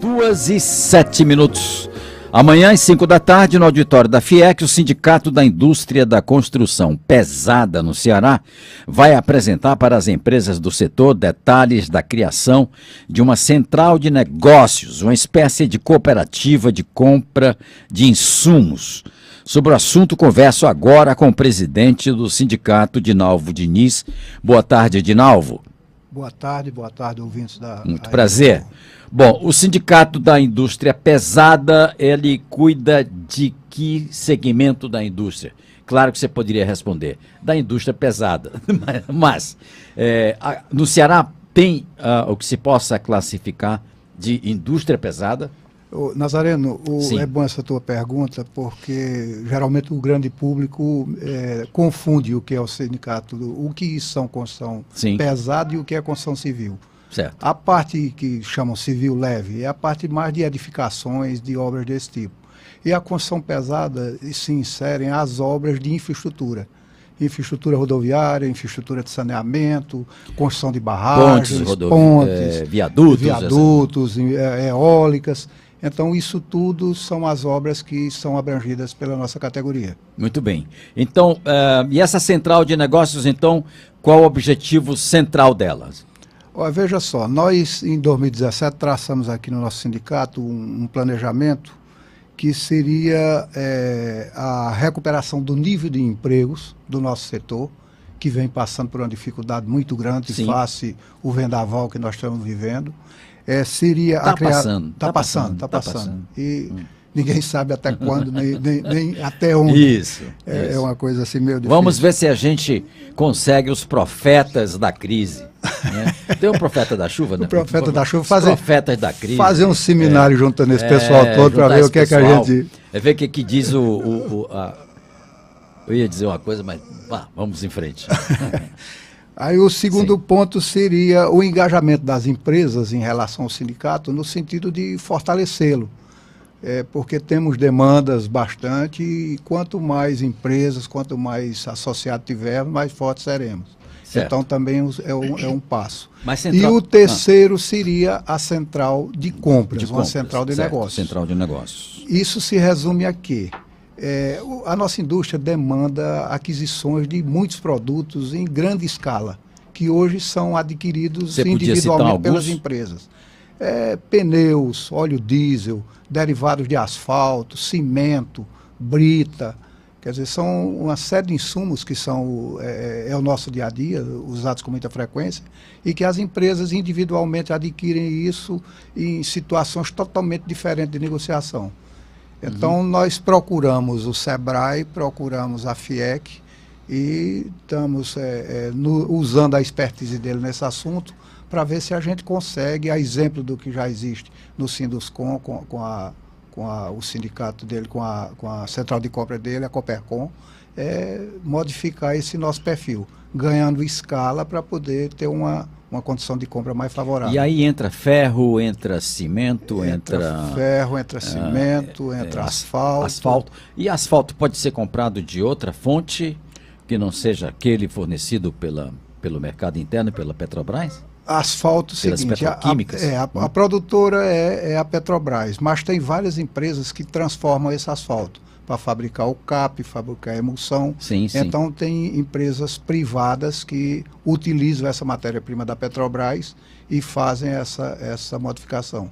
2h07. Amanhã, às 5 da tarde, no auditório da FIEC, o Sindicato da Indústria da Construção Pesada no Ceará vai apresentar para as empresas do setor detalhes da criação de uma central de negócios, uma espécie de cooperativa de compra de insumos. Sobre o assunto, converso agora com o presidente do sindicato, Dinalvo Diniz. Boa tarde, Dinalvo. Boa tarde, ouvintes da... Muito prazer. Bom, o Sindicato da Indústria Pesada, ele cuida de que segmento da indústria? Claro que você poderia responder, da indústria pesada, mas no Ceará tem o que se possa classificar de indústria pesada? Nazareno, é bom essa tua pergunta, porque geralmente o grande público confunde o que é o sindicato, o que são construção pesada e o que é construção civil. Certo. A parte que chamam civil leve é a parte mais de edificações, de obras desse tipo. E a construção pesada se inserem as obras de infraestrutura. Infraestrutura rodoviária, infraestrutura de saneamento, construção de barragens, pontes, viadutos, eólicas. Então, isso tudo são as obras que são abrangidas pela nossa categoria. Muito bem. Então, e essa central de negócios, então, qual o objetivo central delas? Veja só, nós em 2017 traçamos aqui no nosso sindicato um planejamento que seria a recuperação do nível de empregos do nosso setor, que vem passando por uma dificuldade muito grande face o vendaval que nós estamos vivendo. Seria Está passando. E ninguém sabe até quando, nem até onde. Isso. É uma coisa assim meio difícil. Vamos ver se a gente consegue os profetas da crise. Né? Tem um profeta da chuva, né? O profeta da chuva, profetas da crise. Fazer um seminário juntando esse pessoal todo para ver o que é que a gente... Ver o que diz eu ia dizer uma coisa, mas vamos em frente. Aí o segundo ponto seria o engajamento das empresas em relação ao sindicato, no sentido de fortalecê-lo. Porque temos demandas bastante e quanto mais empresas, quanto mais associados tivermos, mais fortes seremos. Certo. Então também é um passo. E o terceiro seria a central de compras, uma central de negócios. Central de negócios. Isso se resume a quê? A nossa indústria demanda aquisições de muitos produtos em grande escala, que hoje são adquiridos individualmente pelas empresas. Pneus, óleo diesel, derivados de asfalto, cimento, brita. Quer dizer, são uma série de insumos que são o nosso dia a dia, usados com muita frequência, e que as empresas individualmente adquirem isso em situações totalmente diferentes de negociação. Então, nós procuramos o SEBRAE, procuramos a FIEC e estamos usando a expertise dele nesse assunto para ver se a gente consegue, a exemplo do que já existe no Sinduscom, o sindicato dele, com a central de compra dele, a Coopercom, modificar esse nosso perfil, ganhando escala para poder ter uma condição de compra mais favorável. E aí entra ferro, entra cimento, entra ferro, entra cimento, entra asfalto. E asfalto pode ser comprado de outra fonte que não seja aquele fornecido pelo mercado interno, pela Petrobras? Asfalto, seguinte, a produtora é a Petrobras, mas tem várias empresas que transformam esse asfalto para fabricar o CAP, fabricar a emulsão. Então tem empresas privadas que utilizam essa matéria-prima da Petrobras e fazem essa modificação.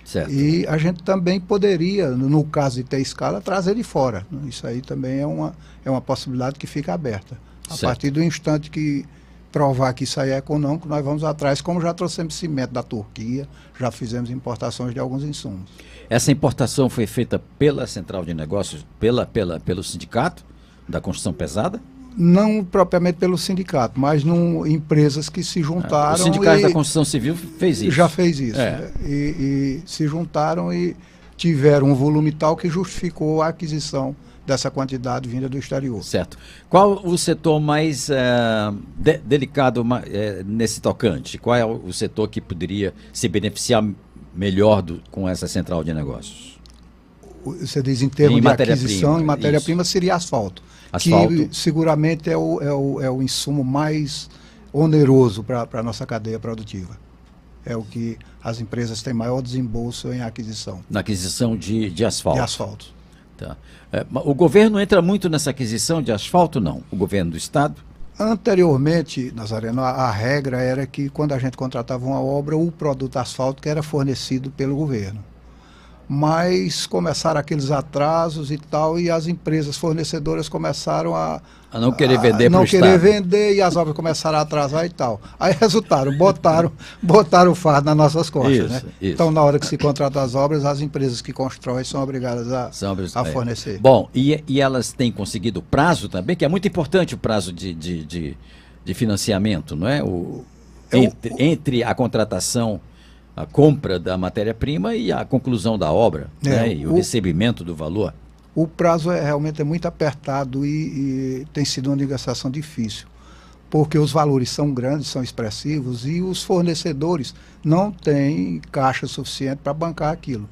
Certo. E a gente também poderia, no caso de ter escala, trazer de fora. Isso aí também é uma possibilidade que fica aberta. A partir do instante que provar que isso aí é econômico, nós vamos atrás, como já trouxemos cimento da Turquia, já fizemos importações de alguns insumos. Essa importação foi feita pela Central de Negócios, pelo sindicato da construção pesada? Não propriamente pelo sindicato, mas empresas que se juntaram. O sindicato da construção civil fez isso. Já fez isso. E se juntaram e tiveram um volume tal que justificou a aquisição dessa quantidade vinda do exterior. Certo. Qual o setor mais delicado nesse tocante? Qual é o setor que poderia se beneficiar melhor com essa central de negócios? Você diz em termos de aquisição, em matéria-prima seria asfalto, que seguramente é o insumo mais oneroso para a nossa cadeia produtiva. é o que as empresas têm maior desembolso em aquisição. Na aquisição de asfalto. De asfalto. Tá. O governo entra muito nessa aquisição de asfalto, não? O governo do estado? Anteriormente, Nazareno, a regra era que quando a gente contratava uma obra, o produto asfalto que era fornecido pelo governo. Mas começaram aqueles atrasos e tal, e as empresas fornecedoras começaram a não querer vender para o Estado. Não querer vender, e as obras começaram a atrasar e tal. Aí resultaram, botaram o fardo nas nossas costas. Isso, né? isso. Então, na hora que se contrata as obras, as empresas que constroem são obrigadas a fornecer. Bom, e elas têm conseguido prazo também, que é muito importante o prazo de financiamento, não é? Entre a contratação, a compra da matéria-prima e a conclusão da obra, né? E o recebimento do valor. O prazo realmente é muito apertado e tem sido uma negociação difícil, porque os valores são grandes, são expressivos, e os fornecedores não têm caixa suficiente para bancar aquilo.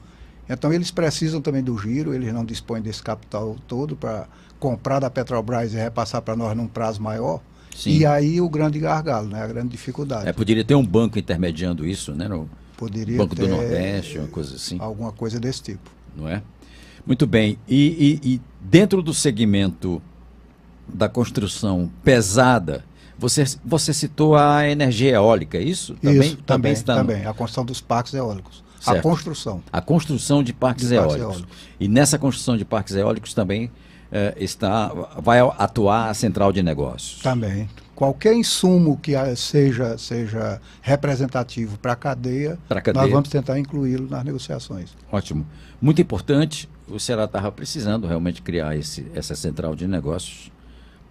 Então eles precisam também do giro, eles não dispõem desse capital todo para comprar da Petrobras e repassar para nós num prazo maior. Sim. E aí o grande gargalo, né? A grande dificuldade. Poderia ter um banco intermediando isso, né? Poderia Banco ter do Nordeste, uma coisa assim. Alguma coisa desse tipo. Não é? Muito bem. E dentro do segmento da construção pesada, você citou a energia eólica, é isso? Isso, também está também. A construção dos parques eólicos. Certo. A construção de parques eólicos. E nessa construção de parques eólicos também vai atuar a central de negócios. Também. Qualquer insumo que seja representativo para a cadeia, nós vamos tentar incluí-lo nas negociações. Ótimo. Muito importante, o Ceará estava precisando realmente criar essa central de negócios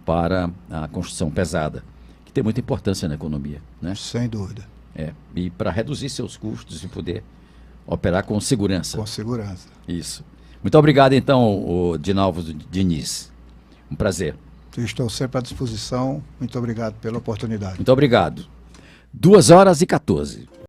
para a construção pesada, que tem muita importância na economia, né? Sem dúvida. E para reduzir seus custos e poder operar com segurança. Com segurança. Isso. Muito obrigado, então, Dinalvo Diniz. Um prazer. Estou sempre à disposição. Muito obrigado pela oportunidade. Muito obrigado. 2h14.